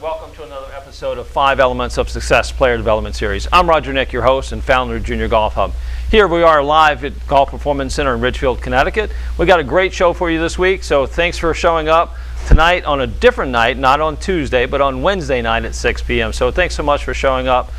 Welcome to another episode of 5 Elements of Success Player Development Series. I'm Roger Knick, your host and founder of Junior Golf Hub. Here we are live at Golf Performance Center in Ridgefield, Connecticut. We got a great show for you this week, so thanks for showing up tonight on a different night, not on Tuesday, but on Wednesday night at 6 p.m. So thanks so much for showing up.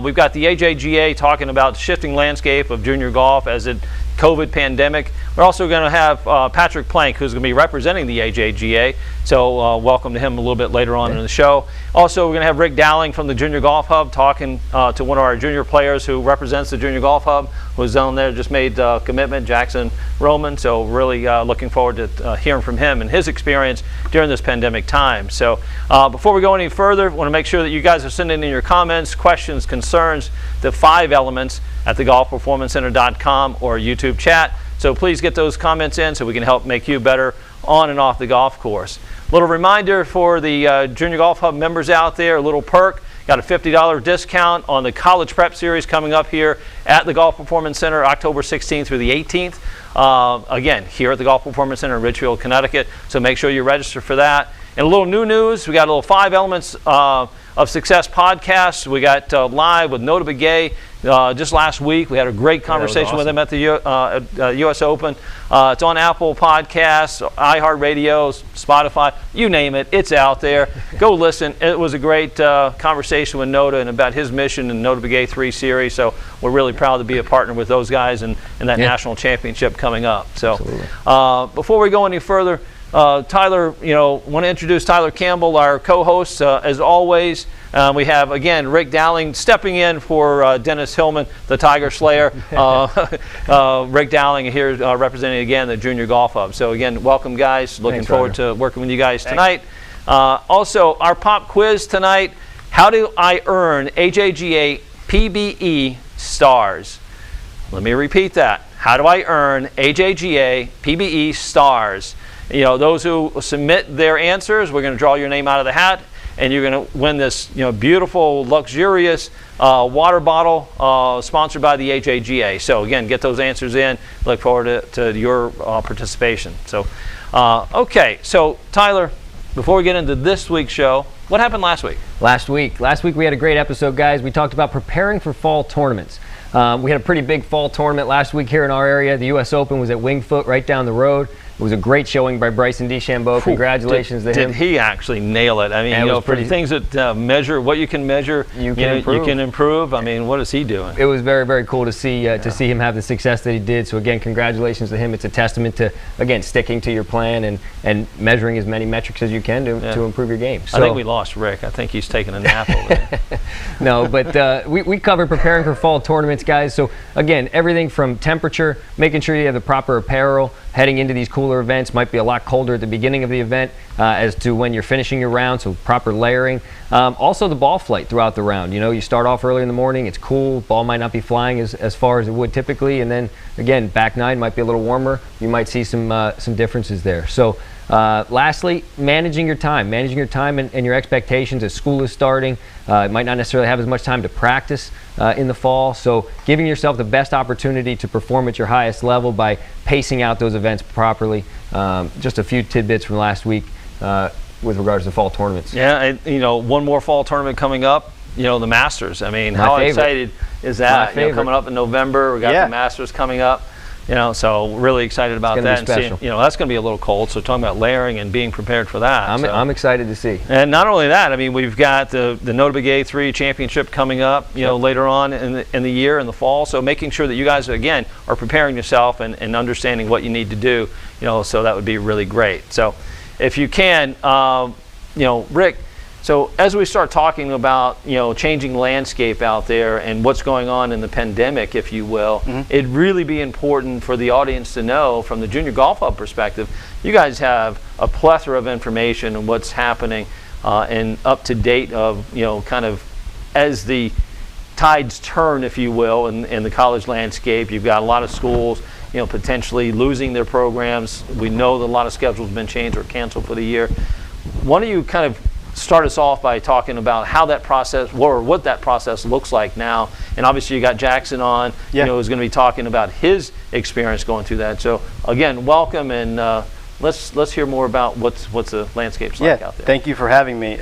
We've got the AJGA talking about the shifting landscape of junior golf as it COVID pandemic. We're also going to have Patrick Plank, who's going to be representing the AJGA. So welcome to him a little bit later on in the show. Also, we're going to have Rick Dowling from the Junior Golf Hub talking to one of our junior players who represents the Junior Golf Hub, who's down there, just made a commitment, Jackson Roman. So really looking forward to hearing from him and his experience during this pandemic time. So before we go any further, I want to make sure that you guys are sending in your comments, questions, concerns to 5 Elements at thegolfperformancecenter.com or YouTube chat. So please get those comments in so we can help make you better on and off the golf course. Little reminder for the Junior Golf Hub members out there, a little perk. Got a $50 discount on the College Prep Series coming up here at the Golf Performance Center October 16th through the 18th. Again, here at the Golf Performance Center in Ridgefield, Connecticut. So make sure you register for that. And a little new news, we got a little 5 Elements of Success podcast. We got live with Nota Begay just last week. We had a great conversation with him at the U.S. Open. It's on Apple Podcasts, iHeartRadio, Spotify, you name it, it's out there. Go listen. It was a great conversation with Nota and about his mission in Nota Begay 3 Series. So we're really proud to be a partner with those guys and that national championship coming up. So before we go any further, Tyler, want to introduce Tyler Campbell, our co-host. As always, we have, again, Rick Dowling stepping in for Dennis Hillman, the Tiger Slayer. Rick Dowling here representing, again, the Junior Golf Hub. So, again, welcome, guys. Looking forward to working with you guys tonight. Also, our pop quiz tonight, how do I earn AJGA PBE stars? Let me repeat that. How do I earn AJGA PBE stars? Those who submit their answers, we're going to draw your name out of the hat, and you're going to win this, beautiful, luxurious water bottle sponsored by the AJGA. So again, get those answers in. Look forward to your participation. So, okay. So Tyler, before we get into this week's show, what happened last week? Last week we had a great episode, guys. We talked about preparing for fall tournaments. We had a pretty big fall tournament last week here in our area. The U.S. Open was at Wingfoot, right down the road. It was a great showing by Bryson DeChambeau. Congratulations to him. Did he actually nail it? I mean, for things that measure what you can measure, you can improve. I mean, what is he doing? It was very, very cool to see him have the success that he did. So again, congratulations to him. It's a testament to, again, sticking to your plan and measuring as many metrics as you can to improve your game. So, I think we lost Rick. I think he's taking a nap over there. No, but we covered preparing for fall tournaments, guys. So again, everything from temperature, making sure you have the proper apparel, heading into these cooler events. Might be a lot colder at the beginning of the event as to when you're finishing your round, so proper layering. Also the ball flight throughout the round. You start off early in the morning, it's cool, ball might not be flying as far as it would typically, and then again, back 9 might be a little warmer. You might see some differences there. So lastly, managing your time and your expectations as school is starting. You might not necessarily have as much time to practice in the fall, so giving yourself the best opportunity to perform at your highest level by pacing out those events properly. Just a few tidbits from last week with regards to fall tournaments. Yeah, one more fall tournament coming up, the Masters. I mean, how excited is that? Coming up in November, we got the Masters coming up. So really excited about that. And seeing, that's going to be a little cold. So talking about layering and being prepared for that. I'm excited to see. And not only that, I mean, we've got the Nota Begay 3 Championship coming up, later on in the year, in the fall. So making sure that you guys, again, are preparing yourself and understanding what you need to do, so that would be really great. So if you can, Rick, so as we start talking about, changing landscape out there and what's going on in the pandemic, if you will, it'd really be important for the audience to know from the Junior Golf Hub perspective, you guys have a plethora of information on what's happening and up to date of, kind of as the tides turn, if you will, in the college landscape. You've got a lot of schools, potentially losing their programs. We know that a lot of schedules have been changed or canceled for the year. Why don't you kind of start us off by talking about how that process, or what that process looks like now. And obviously you got Jackson on, who's going to be talking about his experience going through that. So again, welcome, and let's hear more about what's the landscape's like out there. Thank you for having me.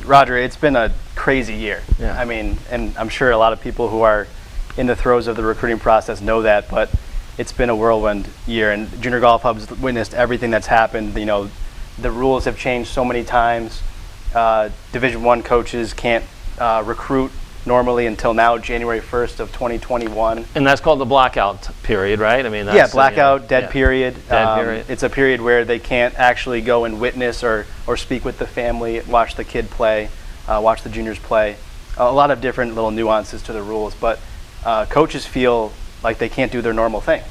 Roger, it's been a crazy year. Yeah. I mean, and I'm sure a lot of people who are in the throes of the recruiting process know that, but it's been a whirlwind year, and Junior Golf Hub's witnessed everything that's happened. You know, the rules have changed so many times. Division I coaches can't recruit normally until now, January 1st of 2021. And that's called the blackout period, right? I mean, that's, yeah, blackout, dead period. Dead period. It's a period where they can't actually go and witness or speak with the family, watch the kid play, watch the juniors play. A lot of different little nuances to the rules, but coaches feel like they can't do their normal thing.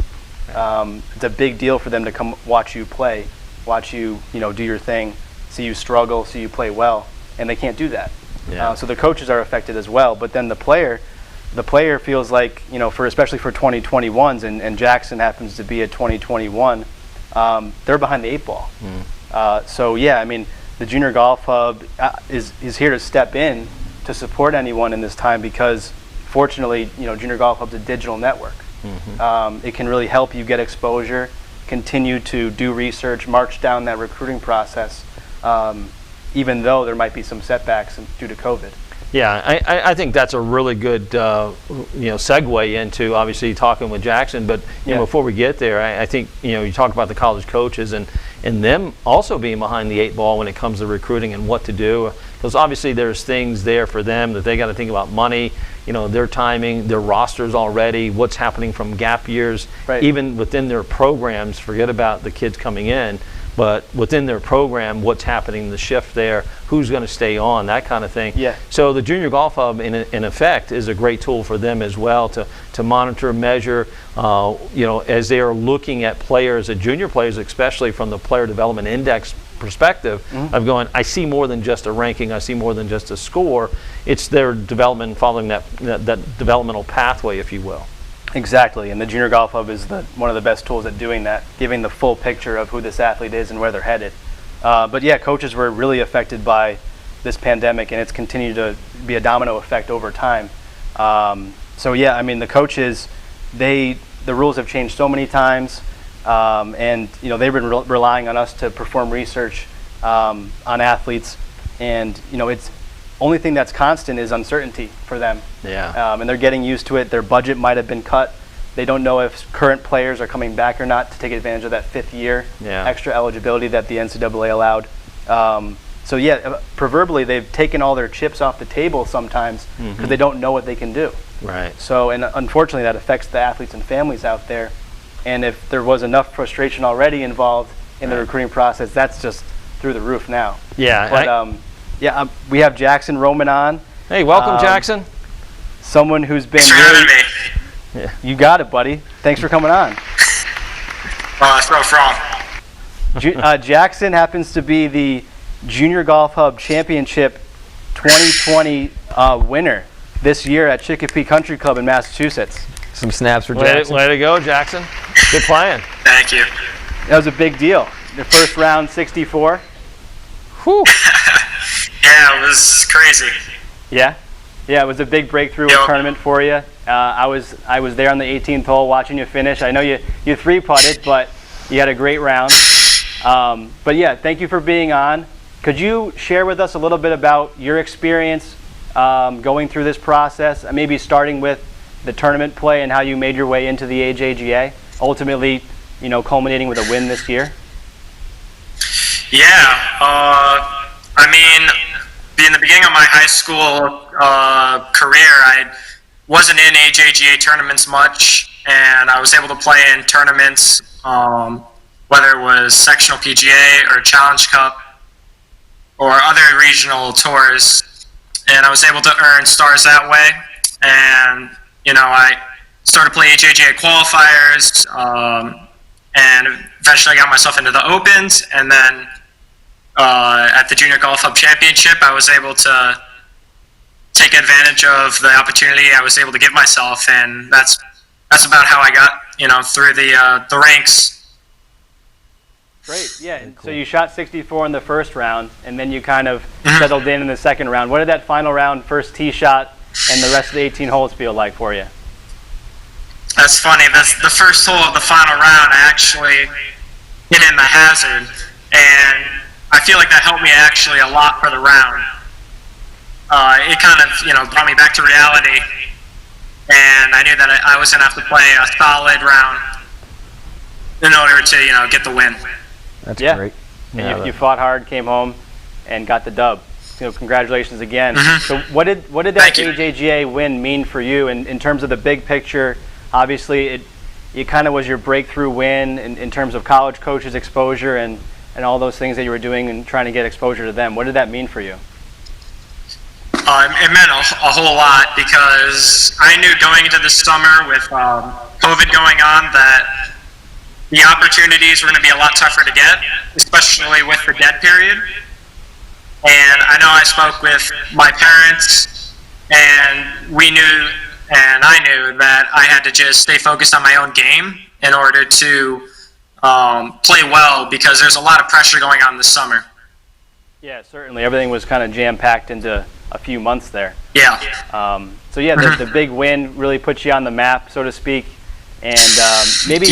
It's a big deal for them to come watch you play, watch you, do your thing, see you struggle, see you play well, and they can't do that. Yeah. So the coaches are affected as well. But then the player feels like, especially for 2021s, and Jackson happens to be a 2021, they're behind the 8 ball. So yeah, I mean, the Junior Golf Hub is here to step in to support anyone in this time, because fortunately, Junior Golf Hub's a digital network. It can really help you get exposure, continue to do research, march down that recruiting process, even though there might be some setbacks due to COVID. Yeah, I think that's a really good segue into obviously talking with Jackson. But before we get there, I think you talk about the college coaches and them also being behind the 8 ball when it comes to recruiting and what to do, because obviously there's things there for them that they got to think about: money, their timing, their rosters already, what's happening from gap years, even within their programs. Forget about the kids coming in. But within their program, what's happening, the shift there, who's going to stay on, that kind of thing. Yeah. So the Junior Golf Hub, in effect, is a great tool for them as well to monitor, measure, as they are looking at players, at junior players, especially from the Player Development Index perspective, of going, I see more than just a ranking, I see more than just a score. It's their development, following that developmental pathway, if you will. Exactly, and the Junior Golf Hub is one of the best tools at doing that, giving the full picture of who this athlete is and where they're headed. But yeah, coaches were really affected by this pandemic, and it's continued to be a domino effect over time. So yeah, I mean, the coaches, the rules have changed so many times, and they've been relying on us to perform research on athletes, and it's only thing that's constant is uncertainty for them. Yeah. And they're getting used to it. Their budget might have been cut. They don't know if current players are coming back or not to take advantage of that 5th year extra eligibility that the NCAA allowed. So yeah, proverbially, they've taken all their chips off the table sometimes because they don't know what they can do. Right. So, and unfortunately, that affects the athletes and families out there. And if there was enough frustration already involved in the recruiting process, that's just through the roof now. Yeah. But we have Jackson Roman on. Hey, welcome, Jackson. Someone who's been Thanks for having me. Yeah. You got it, buddy. Thanks for coming on. That's no problem. Jackson happens to be the Junior Golf Hub Championship 2020 winner this year at Chicopee Country Club in Massachusetts. Some snaps for Jackson. Way to go, Jackson. Good playing. Thank you. That was a big deal. The first round, 64. Whew. Yeah, it was crazy. Yeah, it was a big breakthrough tournament for you. I was there on the 18th hole watching you finish. I know you 3-putted, but you had a great round. But yeah, thank you for being on. Could you share with us a little bit about your experience going through this process, maybe starting with the tournament play and how you made your way into the AJGA, ultimately, culminating with a win this year? Yeah, I mean, in the beginning of my high school career, I wasn't in AJGA tournaments much, and I was able to play in tournaments, whether it was sectional PGA or Challenge Cup or other regional tours, and I was able to earn stars that way. And I started playing AJGA qualifiers, and eventually I got myself into the Opens, and then at the Junior Golf Hub Championship, I was able to take advantage of the opportunity I was able to give myself, and that's about how I got through the ranks. Great, yeah. And cool. So you shot 64 in the first round, and then you kind of settled in the second round. What did that final round, first tee shot, and the rest of the 18 holes feel like for you? That's funny. The first hole of the final round, I actually hit in the hazard, and I feel like that helped me actually a lot for the round. it kind of, brought me back to reality. And I knew that I was going to have to play a solid round in order to, get the win. That's Yeah. great. And you fought hard, came home, and got the dub. Congratulations again. So what did that Thank you. AJGA win mean for you in terms of the big picture? Obviously, it kind of was your breakthrough win in terms of college coaches' exposure and all those things that you were doing and trying to get exposure to them. What did that mean for you? It meant a whole lot because I knew going into the summer with COVID going on that the opportunities were going to be a lot tougher to get, especially with the dead period. And I know I spoke with my parents, and I knew that I had to just stay focused on my own game in order to play well because there's a lot of pressure going on this summer. Yeah, certainly. Everything was kind of jam-packed into a few months there. Yeah. So yeah, the big win really put you on the map, so to speak. And maybe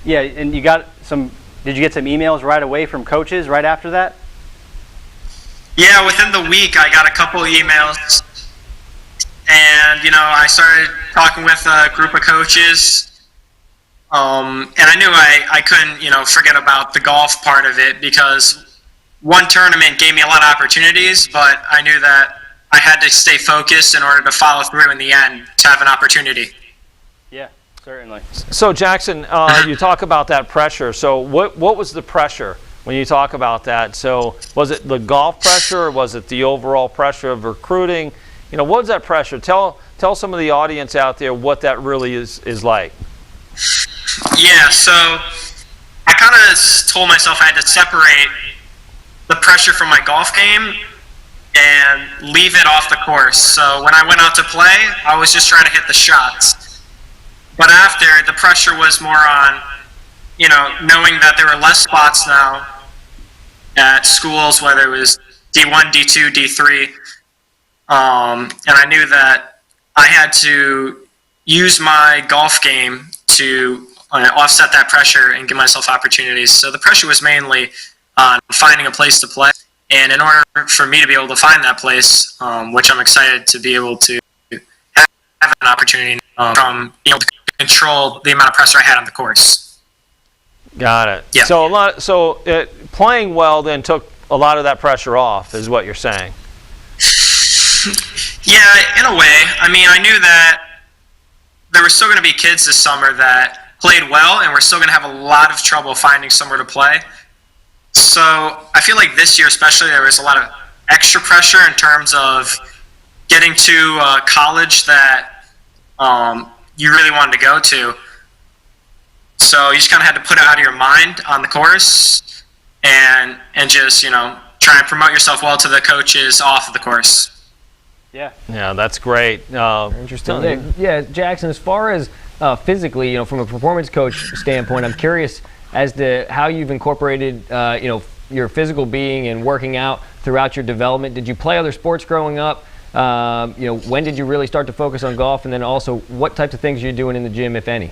and you got some. Did you get some emails right away from coaches right after that? Yeah, within the week I got a couple emails, and I started talking with a group of coaches, and I knew I couldn't forget about the golf part of it because one tournament gave me a lot of opportunities, but I knew that I had to stay focused in order to follow through in the end to have an opportunity. Yeah, certainly. So Jackson, you talk about that pressure. So what was the pressure when you talk about that? So was it the golf pressure or was it the overall pressure of recruiting? What was that pressure? Tell some of the audience out there what that really is like. Yeah, so I kind of told myself I had to separate the pressure from my golf game and leave it off the course. So when I went out to play, I was just trying to hit the shots. But after, the pressure was more on, knowing that there were less spots now at schools, whether it was D1, D2, D3. And I knew that I had to use my golf game to offset that pressure and give myself opportunities. So the pressure was mainly on finding a place to play. And in order for me to be able to find that place, which I'm excited to be able to have an opportunity from being able to control the amount of pressure I had on the course. Got it. Yeah. So playing well then took a lot of that pressure off, is what you're saying. Yeah, in a way. I mean, I knew that there were still going to be kids this summer that played well and were still going to have a lot of trouble finding somewhere to play. So I feel like this year especially there was a lot of extra pressure in terms of getting to college that you really wanted to go to. So you just kind of had to put it out of your mind on the course and just, try and promote yourself well to the coaches off of the course. Yeah. Yeah, that's great. Interesting. Yeah, Jackson, as far as physically, from a performance coach standpoint, I'm curious as to how you've incorporated, your physical being and working out throughout your development. Did you play other sports growing up? When did you really start to focus on golf? And then also, what types of things are you doing in the gym, if any?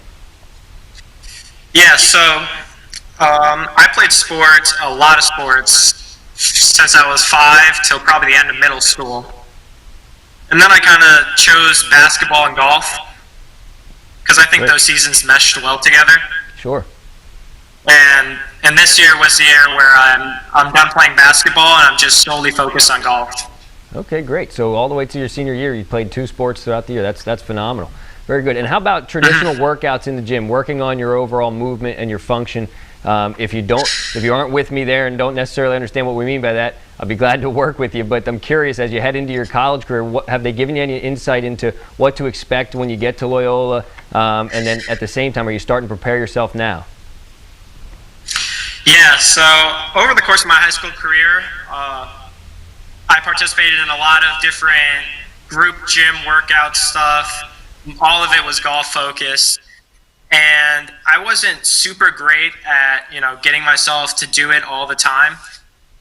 Yeah, so I played sports, a lot of sports, since I was 5 till probably the end of middle school. And then I kind of chose basketball and golf because I think those seasons meshed well together. Sure. And this year was the year where I'm done playing basketball and I'm just solely focused on golf. Okay, great. So all the way to your senior year, you played 2 sports throughout the year. That's phenomenal. Very good. And how about traditional workouts in the gym, working on your overall movement and your function? If you aren't with me there and don't necessarily understand what we mean by that, I'll be glad to work with you. But I'm curious, as you head into your college career, have they given you any insight into what to expect when you get to Loyola? And then at the same time, are you starting to prepare yourself now? Yeah, so over the course of my high school career, I participated in a lot of different group gym workout stuff. All of it was golf focused. And I wasn't super great at, getting myself to do it all the time.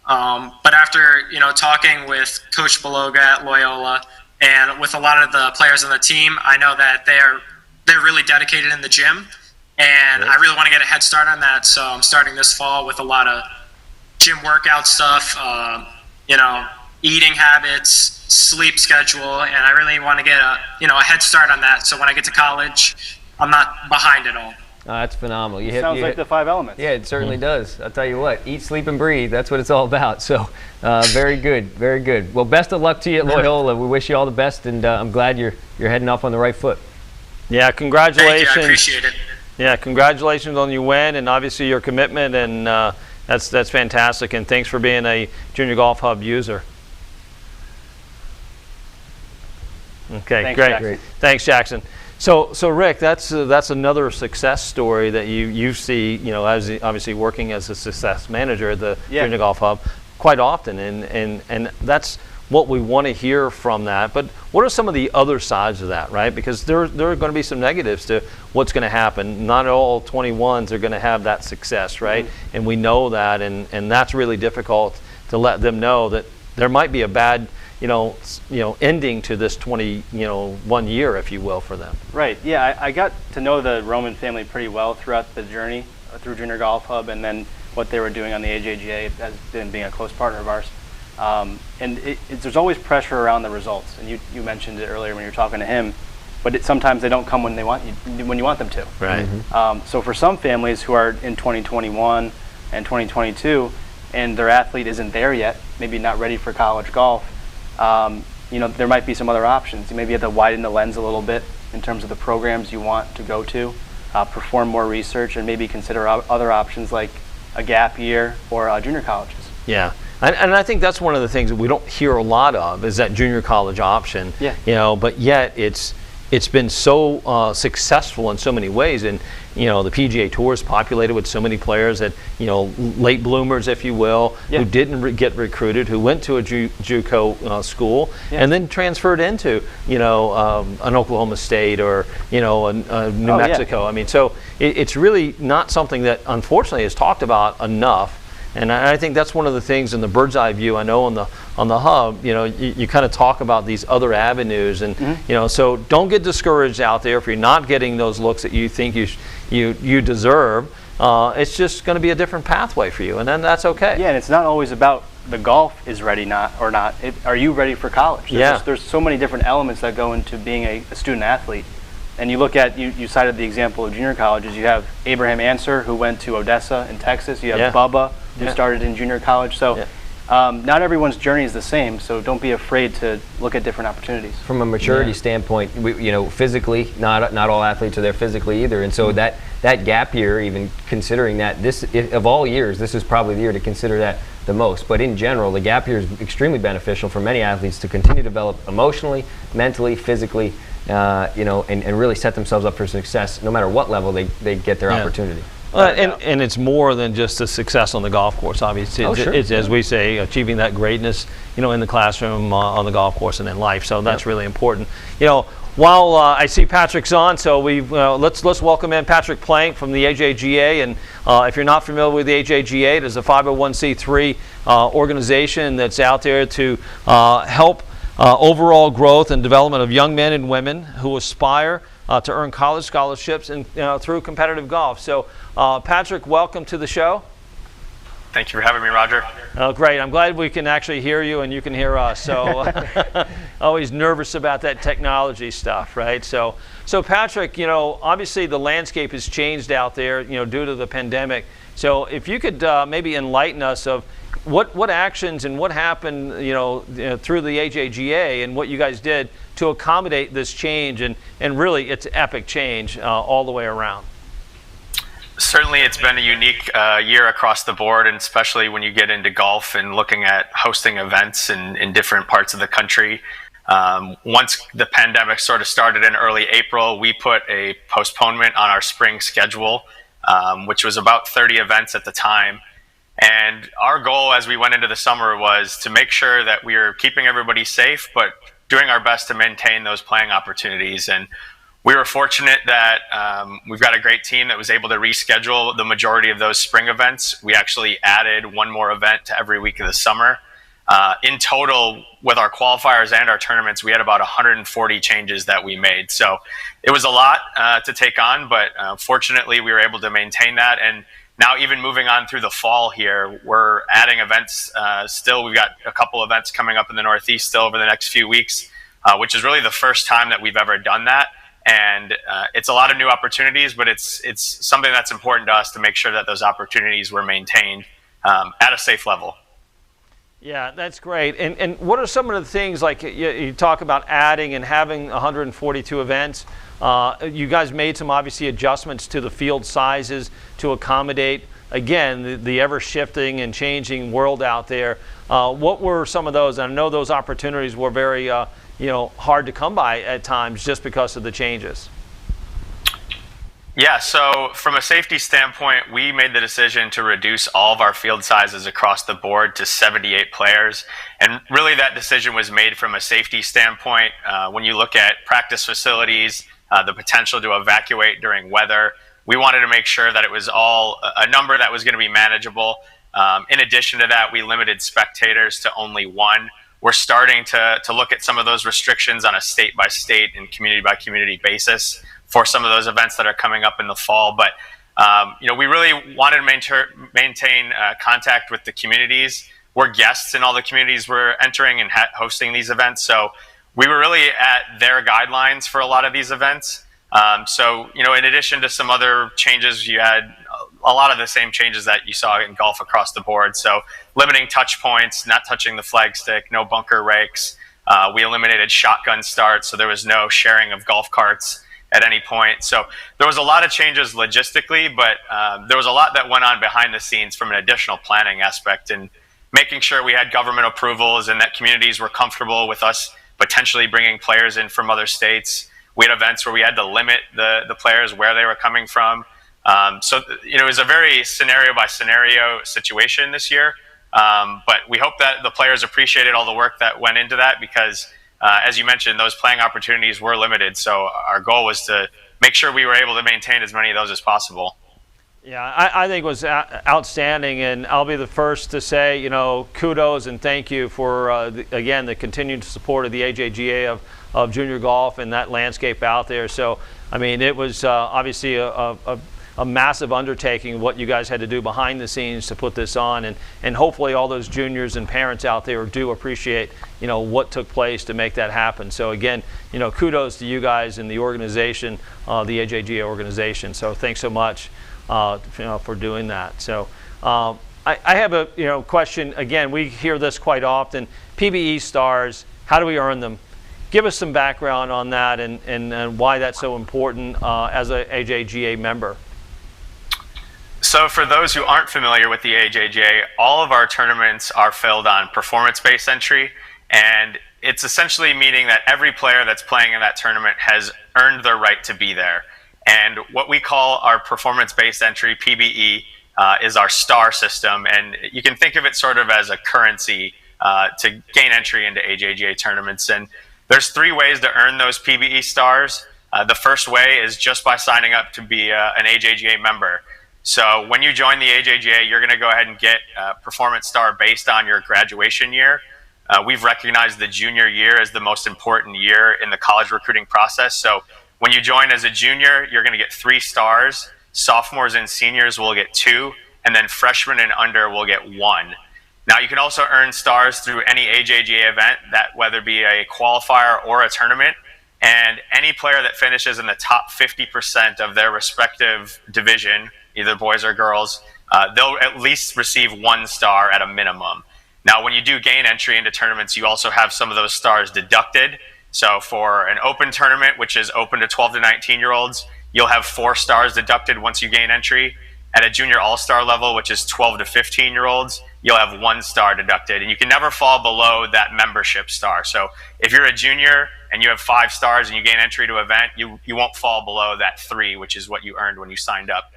But after, talking with Coach Beloga at Loyola and with a lot of the players on the team, I know that they're really dedicated in the gym. And I really want to get a head start on that. So I'm starting this fall with a lot of gym workout stuff, eating habits, sleep schedule, and I really want to get a head start on that. So when I get to college, I'm not behind at all. That's phenomenal. Sounds like the 5 elements. Yeah, it certainly does. I'll tell you what, eat, sleep, and breathe. That's what it's all about. So very good, very good. Well, best of luck to you at Loyola. We wish you all the best, and I'm glad you're heading off on the right foot. Yeah, congratulations. Thank you, I appreciate it. Yeah, congratulations on your win and obviously your commitment, and that's fantastic. And thanks for being a Junior Golf Hub user. Okay, Thanks, great. Jackson. Thanks, Jackson. So Rick, that's another success story that you see, as obviously working as a success manager at the Junior Golf Hub quite often, and that's what we want to hear from that. But what are some of the other sides of that, right? Because there are going to be some negatives to what's going to happen. Not all 21s are going to have that success, right? Mm-hmm. And we know that, and that's really difficult to let them know that there might be a bad ending to this 1 year, if you will, for them. Right. Yeah, I got to know the Roman family pretty well throughout the journey through Junior Golf Hub, and then what they were doing on the AJGA as being a close partner of ours. And there's always pressure around the results, and you mentioned it earlier when you were talking to him. But sometimes they don't come when you want them to. Right. Mm-hmm. So for some families who are in 2021 and 2022, and their athlete isn't there yet, maybe not ready for college golf. There might be some other options. You maybe have to widen the lens a little bit in terms of the programs you want to go to, perform more research, and maybe consider other options like a gap year or junior colleges. Yeah, and I think that's one of the things that we don't hear a lot of is that junior college option. Yeah. But yet it's been so successful in so many ways, and the PGA Tour is populated with so many players that late bloomers, if you will, who didn't get recruited, who went to a JUCO school and then transferred into an Oklahoma State or a New Mexico. Yeah. I mean, so it's really not something that unfortunately is talked about enough. And I think that's one of the things in the bird's eye view. I know on the hub, you kind of talk about these other avenues, and so don't get discouraged out there if you're not getting those looks that you think you deserve. It's just going to be a different pathway for you, and then that's okay. Yeah, and it's not always about the golf is ready or not. Are you ready for college? There's so many different elements that go into being a student athlete. And you look at, you cited the example of junior colleges. You have Abraham Answer, who went to Odessa in Texas. You have Bubba, who started in junior college. So not everyone's journey is the same, so don't be afraid to look at different opportunities. From a maturity standpoint, physically, not all athletes are there physically either. And so that gap year, even considering that, of all years, this is probably the year to consider that the most. But in general, the gap year is extremely beneficial for many athletes to continue to develop emotionally, mentally, physically, and really set themselves up for success no matter what level they get their opportunity. And it's more than just a success on the golf course, obviously. It's as we say, achieving that greatness, in the classroom, on the golf course, and in life. So that's really important. While I see Patrick's on, so let's welcome in Patrick Plank from the AJGA. And if you're not familiar with the AJGA, it is a 501c3 organization that's out there to help overall growth and development of young men and women who aspire to earn college scholarships and through competitive golf. So, Patrick, welcome to the show. Thank you for having me, Roger. Oh, great. I'm glad we can actually hear you and you can hear us. So, always nervous about that technology stuff, right? So Patrick, obviously the landscape has changed out there, due to the pandemic. So, if you could maybe enlighten us of what actions and what happened, through the AJGA and what you guys did to accommodate this change, and really it's epic change all the way around. Certainly it's been a unique year across the board, and especially when you get into golf and looking at hosting events in different parts of the country. Once the pandemic sort of started in early April, we put a postponement on our spring schedule, which was about 30 events at the time. And our goal as we went into the summer was to make sure that we were keeping everybody safe, but doing our best to maintain those playing opportunities. And we were fortunate that we've got a great team that was able to reschedule the majority of those spring events. We actually added one more event to every week of the summer. In total, with our qualifiers and our tournaments, we had about 140 changes that we made. So it was a lot to take on, but fortunately we were able to maintain that. And now even moving on through the fall here, we're adding events still. We've got a couple events coming up in the Northeast still over the next few weeks, which is really the first time that we've ever done that. And it's a lot of new opportunities, but it's something that's important to us to make sure that those opportunities were maintained at a safe level. Yeah, that's great. And what are some of the things, like you talk about adding and having 142 events? You guys made some obviously adjustments to the field sizes to accommodate, again, the ever-shifting and changing world out there. What were some of those? And I know those opportunities were very hard to come by at times just because of the changes. Yeah, so from a safety standpoint, we made the decision to reduce all of our field sizes across the board to 78 players. And really that decision was made from a safety standpoint. When you look at practice facilities, the potential to evacuate during weather, we wanted to make sure that it was all a number that was going to be manageable. In addition to that, we limited spectators to only one. We're starting to look at some of those restrictions on a state-by-state and community-by-community basis for some of those events that are coming up in the fall. But we really wanted to maintain contact with the communities. We're guests in all the communities we're entering and hosting these events. So we were really at their guidelines for a lot of these events. In addition to some other changes, you had a lot of the same changes that you saw in golf across the board. So limiting touch points, not touching the flag stick, no bunker rakes. We eliminated shotgun starts, so there was no sharing of golf carts at any point. So there was a lot of changes logistically, but there was a lot that went on behind the scenes from an additional planning aspect and making sure we had government approvals and that communities were comfortable with us potentially bringing players in from other states. We had events where we had to limit the players where they were coming from. It was a very scenario by scenario situation this year. But we hope that the players appreciated all the work that went into that because, as you mentioned, those playing opportunities were limited. So our goal was to make sure we were able to maintain as many of those as possible. Yeah, I think it was outstanding, and I'll be the first to say, kudos and thank you for, the continued support of the AJGA of junior golf and that landscape out there. So, I mean, it was obviously a massive undertaking what you guys had to do behind the scenes to put this on, and hopefully all those juniors and parents out there do appreciate what took place to make that happen. So again, kudos to you guys and the organization, the AJGA organization. So thanks so much for doing that. So I have a question. Again, we hear this quite often. PBE stars, how do we earn them? Give us some background on that and why that's so important as a AJGA member. So for those who aren't familiar with the AJGA, all of our tournaments are filled on performance-based entry, and it's essentially meaning that every player that's playing in that tournament has earned their right to be there. And what we call our performance-based entry, PBE, is our star system, and you can think of it sort of as a currency to gain entry into AJGA tournaments. And there's 3 ways to earn those PBE stars. The first way is just by signing up to be an AJGA member. So when you join the AJGA, you're going to go ahead and get a performance star based on your graduation year. We've recognized the junior year as the most important year in the college recruiting process. So when you join as a junior, you're going to get 3 stars. Sophomores and seniors will get 2, and then freshmen and under will get 1. Now, you can also earn stars through any AJGA event, that whether it be a qualifier or a tournament. And any player that finishes in the top 50% of their respective division, either boys or girls, they'll at least receive 1 star at a minimum. Now, when you do gain entry into tournaments, you also have some of those stars deducted. So for an open tournament, which is open to 12 to 19-year-olds, you'll have 4 stars deducted once you gain entry. At a junior all-star level, which is 12 to 15-year-olds, you'll have 1 star deducted. And you can never fall below that membership star. So if you're a junior and you have 5 stars and you gain entry to an event, you won't fall below that 3, which is what you earned when you signed up.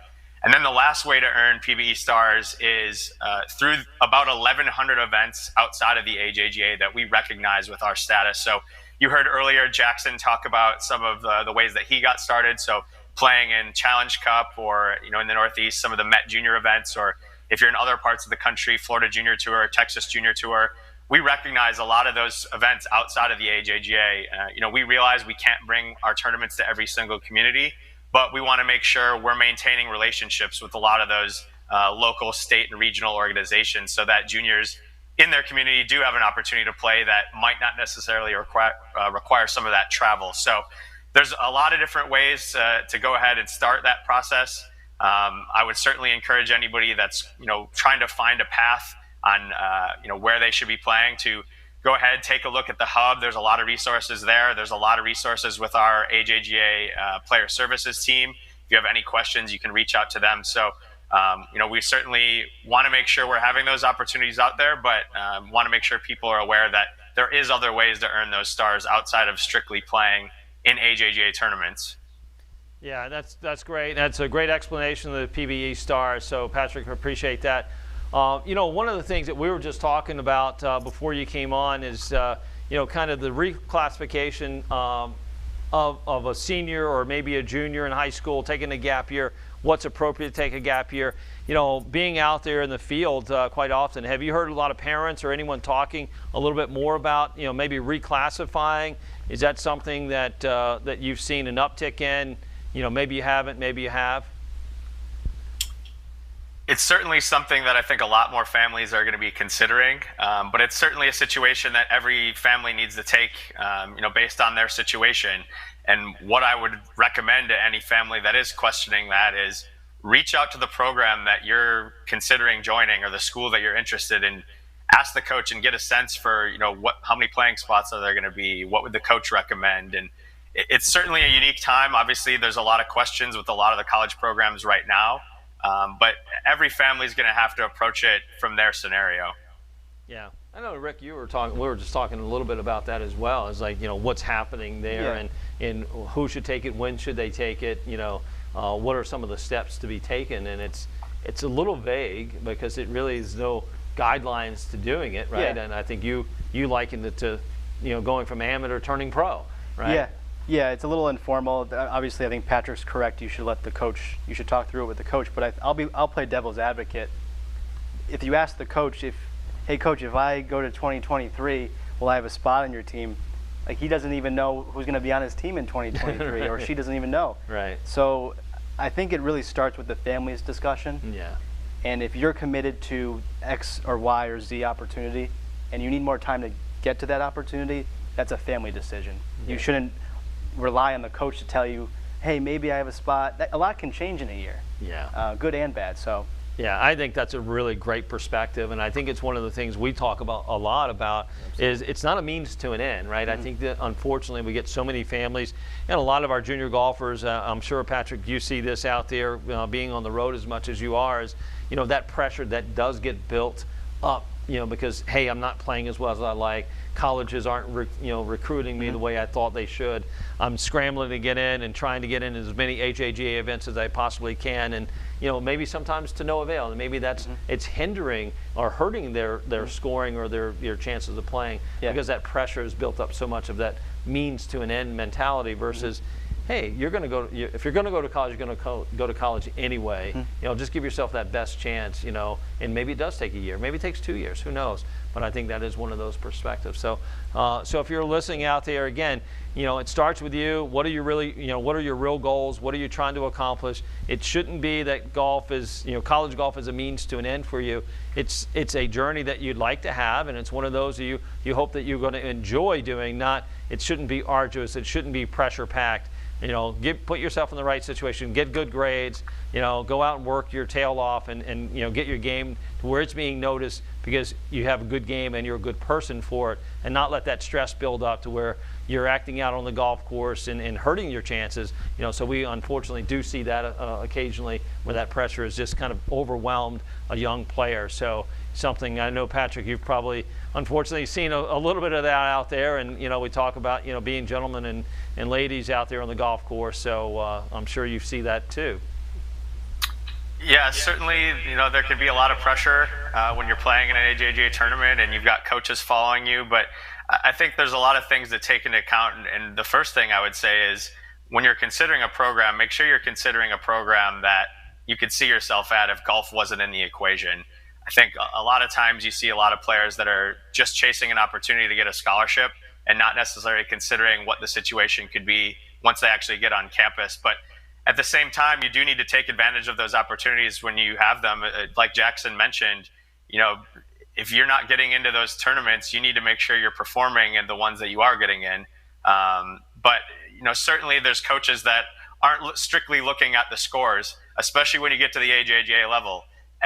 And then the last way to earn PBE stars is through about 1,100 events outside of the AJGA that we recognize with our status. So you heard earlier Jackson talk about some of the ways that he got started. So playing in Challenge Cup or in the Northeast, some of the Met Junior events, or if you're in other parts of the country, Florida Junior Tour, Texas Junior Tour, we recognize a lot of those events outside of the AJGA. We realize we can't bring our tournaments to every single community, but we want to make sure we're maintaining relationships with a lot of those local, state, and regional organizations, so that juniors in their community do have an opportunity to play that might not necessarily require some of that travel. So there's a lot of different ways to go ahead and start that process. I would certainly encourage anybody that's trying to find a path on where they should be playing to go ahead, take a look at the hub. There's a lot of resources there. There's a lot of resources with our AJGA player services team. If you have any questions, you can reach out to them. So we certainly want to make sure we're having those opportunities out there, but want to make sure people are aware that there is other ways to earn those stars outside of strictly playing in AJGA tournaments. Yeah, that's great. That's a great explanation of the PBE stars. So Patrick, appreciate that. One of the things that we were just talking about before you came on is kind of the reclassification of a senior or maybe a junior in high school taking a gap year. What's appropriate to take a gap year? Being out there in the field quite often, have you heard a lot of parents or anyone talking a little bit more about maybe reclassifying? Is that something that that you've seen an uptick in? Maybe you haven't, maybe you have. It's certainly something that I think a lot more families are going to be considering, but it's certainly a situation that every family needs to take, based on their situation. And what I would recommend to any family that is questioning that is reach out to the program that you're considering joining or the school that you're interested in. Ask the coach and get a sense for, how many playing spots are there going to be? What would the coach recommend? And it's certainly a unique time. Obviously, there's a lot of questions with a lot of the college programs right now. But every family is going to have to approach it from their scenario. Yeah, I know, Rick, we were just talking a little bit about that as well. It's like, what's happening there and who should take it, when should they take it, what are some of the steps to be taken? And it's a little vague because it really is no guidelines to doing it, right? Yeah. And I think you likened it to, going from amateur turning pro, right? Yeah, it's a little informal. Obviously, I think Patrick's correct. You should talk through it with the coach. But I'll play devil's advocate. If you ask the coach, hey coach, if I go to 2023, will I have a spot on your team? Like, he doesn't even know who's going to be on his team in 2023, or she doesn't even know. Right. So I think it really starts with the family's discussion. Yeah. And if you're committed to X or Y or Z opportunity, and you need more time to get to that opportunity, that's a family decision. Yeah. You shouldn't rely on the coach to tell you, hey, maybe I have a spot. A lot can change in a year. Yeah. Good and bad. So. Yeah, I think that's a really great perspective, and I think it's one of the things we talk about a lot about. Absolutely. Is it's not a means to an end, right? Mm-hmm. I think that unfortunately we get so many families and a lot of our junior golfers. I'm sure, Patrick, you see this out there, being on the road as much as you are, is that pressure that does get built up, because hey, I'm not playing as well as I like. Colleges aren't recruiting me the way I thought they should. I'm scrambling to get in and trying to get in as many AJGA events as I possibly can, and maybe sometimes to no avail, and maybe that's it's hindering or hurting their scoring or their chances of playing, because that pressure has built up so much of that means to an end mentality versus hey, if you're going to go to college, you're going to go to college anyway. Just give yourself that best chance, and maybe it does take a year, maybe it takes 2 years, who knows? But I think that is one of those perspectives. So, so if you're listening out there, again, it starts with you. What are you really, what are your real goals? What are you trying to accomplish? It shouldn't be that golf is, college golf is a means to an end for you. It's a journey that you'd like to have, and it's one of those you hope that you're going to enjoy doing. It shouldn't be arduous. It shouldn't be pressure packed. Put yourself in the right situation, get good grades, go out and work your tail off and get your game to where it's being noticed because you have a good game and you're a good person for it, and not let that stress build up to where you're acting out on the golf course and hurting your chances. So we unfortunately do see that occasionally where that pressure has just kind of overwhelmed a young player. So something I know, Patrick, you've probably unfortunately seen a little bit of that out there, and we talk about being gentlemen and ladies out there on the golf course. So I'm sure you see that too. Yeah, certainly. There can be a lot of pressure when you're playing in an AJGA tournament and you've got coaches following you, but I think there's a lot of things to take into account. And the first thing I would say is when you're considering a program, make sure you're considering a program that you could see yourself at if golf wasn't in the equation. I think a lot of times you see a lot of players that are just chasing an opportunity to get a scholarship and not necessarily considering what the situation could be once they actually get on campus. But at the same time, you do need to take advantage of those opportunities when you have them. Like Jackson mentioned, if you're not getting into those tournaments, you need to make sure you're performing in the ones that you are getting in. But certainly there's coaches that aren't strictly looking at the scores, especially when you get to the AJGA level.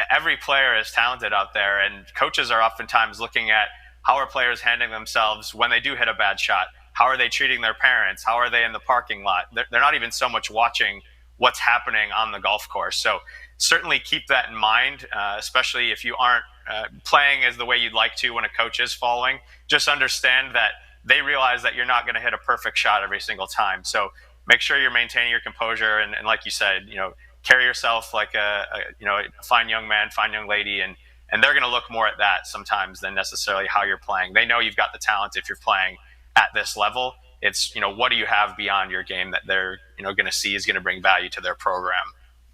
Every player is talented out there, and coaches are oftentimes looking at how are players handling themselves when they do hit a bad shot. How are they treating their parents? How are they in the parking lot? They're not even so much watching what's happening on the golf course. So certainly keep that in mind, especially if you aren't playing as the way you'd like to when a coach is following. Just understand that they realize that you're not going to hit a perfect shot every single time. So make sure you're maintaining your composure, and like you said, carry yourself like a fine young man, fine young lady, and they're going to look more at that sometimes than necessarily how you're playing. They know you've got the talent if you're playing at this level. It's, what do you have beyond your game that they're, going to see is going to bring value to their program.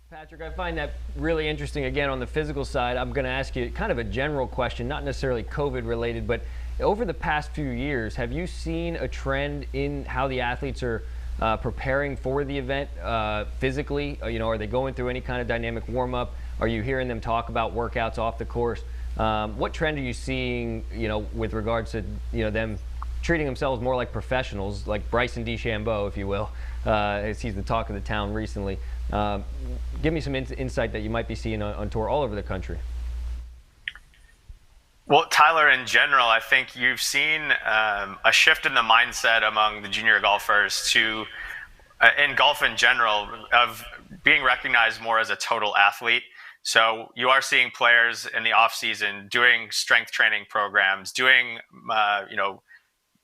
Patrick, I find that really interesting. Again, on the physical side, I'm going to ask you kind of a general question, not necessarily COVID related, but over the past few years, have you seen a trend in how the athletes are preparing for the event physically? Are they going through any kind of dynamic warm-up? Are you hearing them talk about workouts off the course? What trend are you seeing, with regards to, them treating themselves more like professionals, like Bryson DeChambeau, if you will, as he's the talk of the town recently? Give me some insight that you might be seeing on tour all over the country. Well, Tyler, in general, I think you've seen a shift in the mindset among the junior golfers to, in golf in general, of being recognized more as a total athlete. So you are seeing players in the off season doing strength training programs, doing,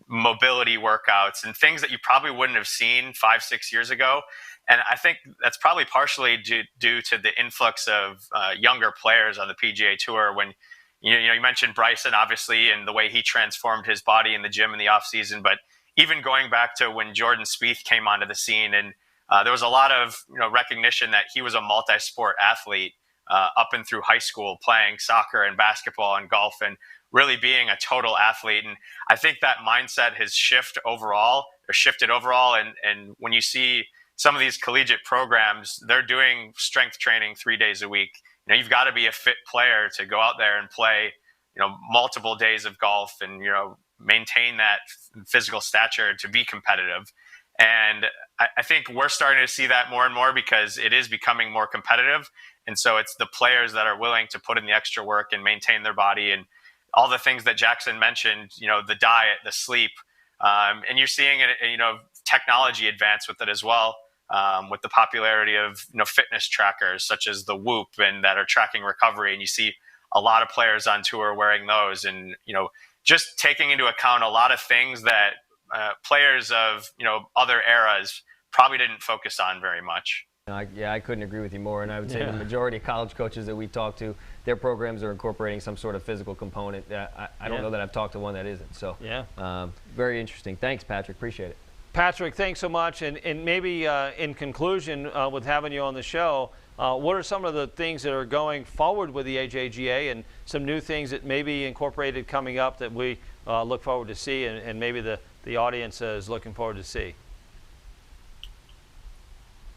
mobility workouts and things that you probably wouldn't have seen 5-6 years ago. And I think that's probably partially due to the influx of younger players on the PGA Tour. When you mentioned Bryson, obviously, and the way he transformed his body in the gym in the off season, but even going back to when Jordan Spieth came onto the scene, and there was a lot of recognition that he was a multi-sport athlete up and through high school, playing soccer and basketball and golf, and really being a total athlete. And I think that mindset has shifted overall. And when you see some of these collegiate programs, they're doing strength training 3 days a week. You've got to be a fit player to go out there and play, multiple days of golf and, maintain that physical stature to be competitive. And I think we're starting to see that more and more because it is becoming more competitive. And so it's the players that are willing to put in the extra work and maintain their body, and all the things that Jackson mentioned, the diet, the sleep, and you're seeing technology advance with it as well, with the popularity of fitness trackers such as the Whoop and that are tracking recovery, and you see a lot of players on tour wearing those, and just taking into account a lot of things that players of other eras probably didn't focus on very much. I couldn't agree with you more, and I would say the majority of college coaches that we talk to, their programs are incorporating some sort of physical component. I don't know that I've talked to one that isn't. So very interesting. Thanks, Patrick. Appreciate it. Patrick, thanks so much. And maybe in conclusion, with having you on the show, what are some of the things that are going forward with the AJGA, and some new things that may be incorporated coming up that we look forward to see, and maybe the audience is looking forward to see?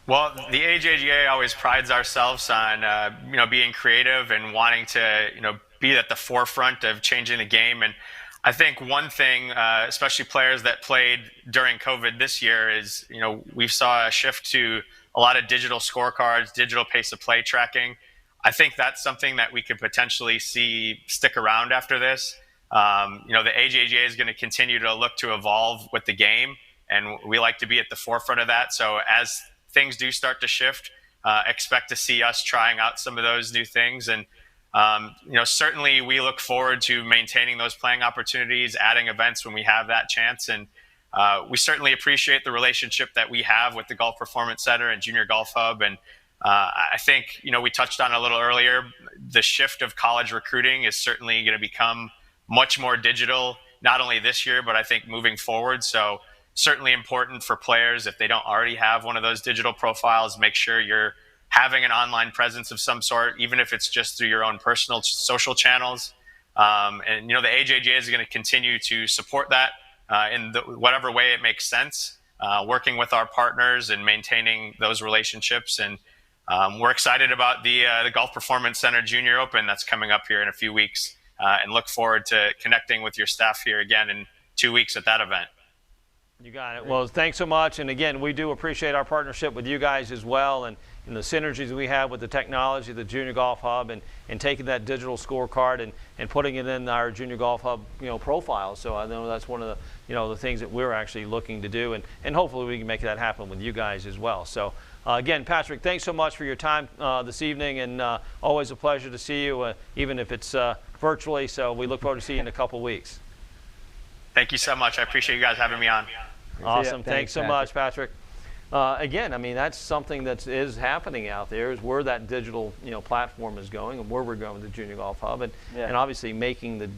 Well, the AJGA always prides ourselves on, being creative and wanting to, be at the forefront of changing the game. And I think one thing, especially players that played during COVID this year, is, we saw a shift to a lot of digital scorecards, digital pace of play tracking. I think that's something that we could potentially see stick around after this. The AJGA is going to continue to look to evolve with the game, and we like to be at the forefront of that. So as things do start to shift, expect to see us trying out some of those new things. And, certainly we look forward to maintaining those playing opportunities, adding events when we have that chance. And we certainly appreciate the relationship that we have with the Golf Performance Center and Junior Golf Hub. And I think, we touched on a little earlier, the shift of college recruiting is certainly going to become much more digital, not only this year, but I think moving forward. So certainly important for players, if they don't already have one of those digital profiles, make sure you're having an online presence of some sort, even if it's just through your own personal social channels. And the AJGA is going to continue to support that in whatever way it makes sense. working with our partners and maintaining those relationships. And we're excited about the Golf Performance Center Junior Open that's coming up here in a few weeks, and look forward to connecting with your staff here again in 2 weeks at that event. You got it. Well, thanks so much. And again, we do appreciate our partnership with you guys as well, and the synergies we have with the technology, the Junior Golf Hub, and taking that digital scorecard and putting it in our Junior Golf Hub, profile. So I know that's one of the, the things that we're actually looking to do, and hopefully we can make that happen with you guys as well. So again, Patrick, thanks so much for your time this evening, and always a pleasure to see you, even if it's virtually. So we look forward to seeing you in a couple weeks. Thank you so much. I appreciate you guys having me on. Awesome. Thanks so much, Patrick. Again, I mean, that's something that is happening out there, is where that digital platform is going, and where we're going with the Junior Golf Hub, and obviously making the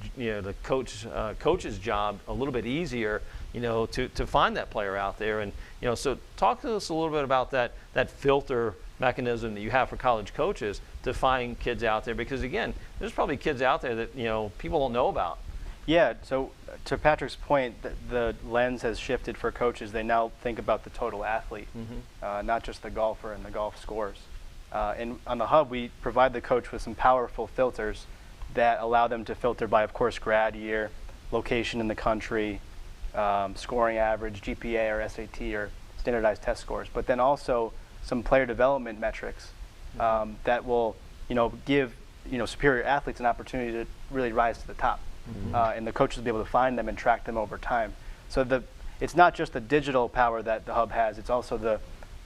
the coach's job a little bit easier, to find that player out there. And so talk to us a little bit about that filter mechanism that you have for college coaches to find kids out there, because again, there's probably kids out there that people don't know about. Yeah, so to Patrick's point, the lens has shifted for coaches. They now think about the total athlete, not just the golfer and the golf scores. And on the Hub, we provide the coach with some powerful filters that allow them to filter by, of course, grad year, location in the country, scoring average, GPA or SAT or standardized test scores, but then also some player development metrics that will give superior athletes an opportunity to really rise to the top. And the coaches will be able to find them and track them over time. So it's not just the digital power that the Hub has, it's also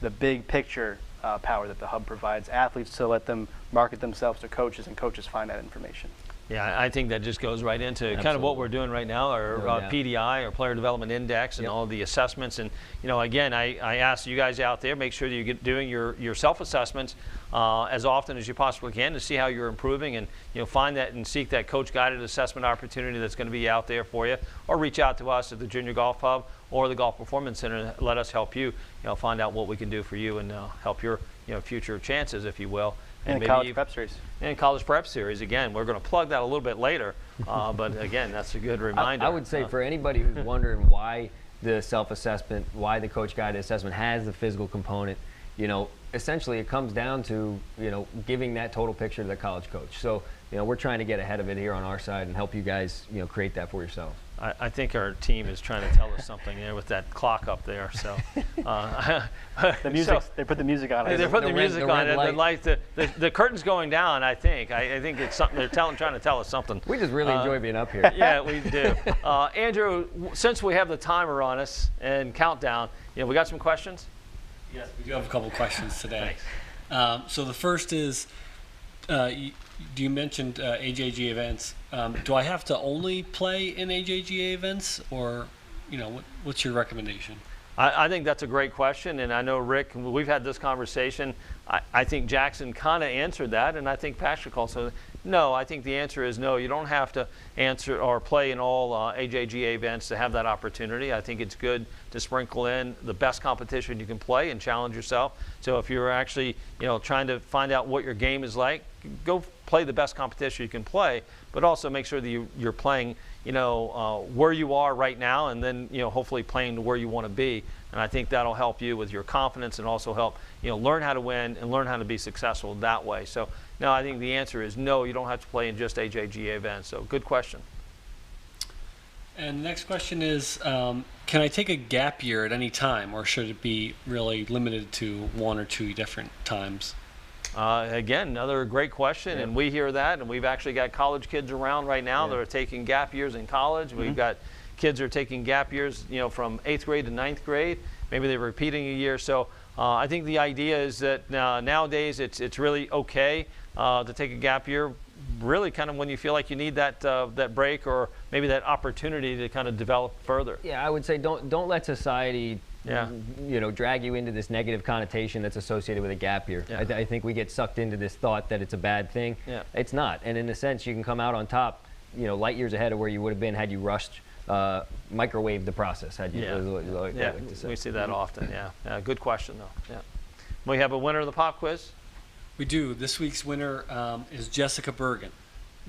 the big picture power that the Hub provides athletes to let them market themselves to coaches, and coaches find that information. Yeah, I think that just goes right into kind of what we're doing right now, our PDI, or Player Development Index, and all the assessments. And again, I ask you guys out there, make sure that you're doing your self-assessments as often as you possibly can to see how you're improving, and find that and seek that coach-guided assessment opportunity that's going to be out there for you, or reach out to us at the Junior Golf Hub or the Golf Performance Center and let us help you, find out what we can do for you and help your future chances, if you will. And the College Prep Series. And College Prep Series, again, we're going to plug that a little bit later, but again, that's a good reminder. I would say for anybody who's wondering why the self-assessment, why the coach-guided assessment has the physical component, essentially it comes down to, giving that total picture to the college coach. So, we're trying to get ahead of it here on our side and help you guys, create that for yourselves. I think our team is trying to tell us something there with that clock up there. So the music, they put the music on. They put the music on. The curtain's going down. I think it's something they're trying to tell us something. We just really enjoy being up here. Yeah, we do. Andrew, since we have the timer on us and countdown, we got some questions. Yes, we do have a couple questions today. Thanks. So the first is, you mentioned AJGA events. Do I have to only play in AJGA events, or what's your recommendation? I think that's a great question, and I know, Rick, we've had this conversation. I think Jackson kind of answered that, and I think Patrick also. No, I think the answer is no. You don't have to answer or play in all AJGA events to have that opportunity. I think it's good to sprinkle in the best competition you can play and challenge yourself. So if you're actually trying to find out what your game is like, go play the best competition you can play, but also make sure that you're playing where you are right now, and then hopefully playing to where you want to be. And I think that'll help you with your confidence, and also help learn how to win and learn how to be successful that way. So no, I think the answer is no, you don't have to play in just AJGA events. So good question. And the next question is, can I take a gap year at any time, or should it be really limited to one or two different times? Again, another great question, and we hear that, and we've actually got college kids around right now that are taking gap years in college. We've got kids who are taking gap years, from 8th grade to 9th grade. Maybe they're repeating a year. So I think the idea is that nowadays it's really okay to take a gap year, really kind of when you feel like you need that break, or maybe that opportunity to kind of develop further. Yeah, I would say don't let society drag you into this negative connotation that's associated with a gap year. I think we get sucked into this thought that it's a bad thing. It's not. And in a sense, you can come out on top, light years ahead of where you would have been had you rushed, microwaved the process. Had you, like to say. We see that often. Good question though. We have a winner of the pop quiz. We do. This week's winner is Jessica Bergen.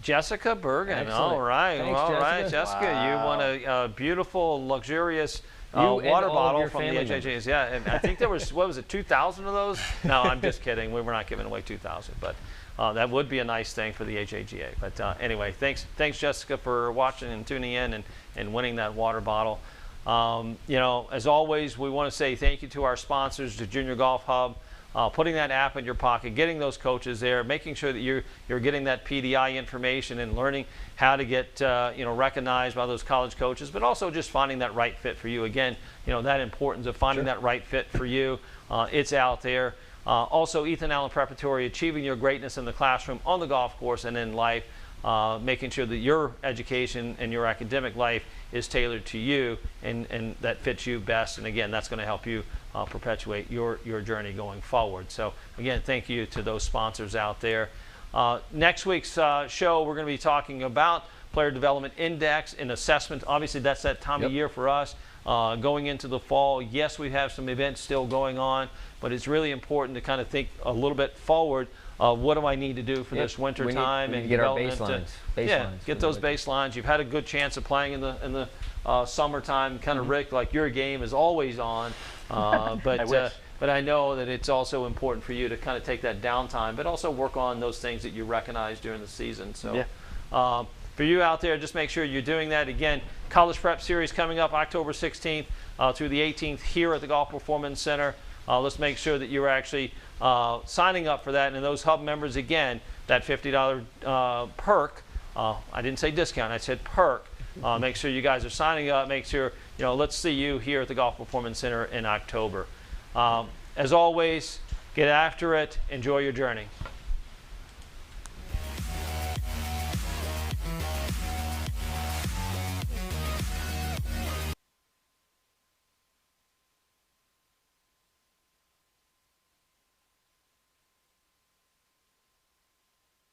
Jessica Bergen. Excellent. All right. Thanks, all right, Jessica. Jessica. You won a beautiful, luxurious You and water all of bottle your from the family AJGAs. Yeah, and I think there was, what was it, 2,000 of those? No, I'm just kidding. We were not giving away 2,000, but that would be a nice thing for the AJGA. But anyway, thanks Jessica for watching and tuning in and winning that water bottle. As always, we want to say thank you to our sponsors, the Junior Golf Hub, putting that app in your pocket, getting those coaches there, making sure that you're getting that PDI information and learning how to get recognized by those college coaches, but also just finding that right fit for you. Again, that importance of finding that right fit for you. It's out there. Also, Ethan Allen Preparatory, achieving your greatness in the classroom, on the golf course, and in life. Making sure that your education and your academic life is tailored to you and that fits you best. And again, that's going to help you perpetuate your journey going forward. So again, thank you to those sponsors out there. Next week's show, we're going to be talking about Player Development Index and assessment. Obviously, that's that time of year for us. Going into the fall, yes, we have some events still going on, but it's really important to kind of think a little bit forward. What do I need to do for this winter time? We need and to get our development baselines. Get those baselines. You've had a good chance of playing in the summertime. Kind of, Rick, like your game is always on, but I know that it's also important for you to kind of take that downtime, but also work on those things that you recognize during the season. So. For you out there, just make sure you're doing that. Again, College Prep Series coming up October 16th through the 18th here at the Golf Performance Center. Let's make sure that you're actually signing up for that. And those hub members, again, that $50 perk. I didn't say discount, I said perk. Make sure you guys are signing up. Make sure, let's see you here at the Golf Performance Center in October. As always, get after it. Enjoy your journey.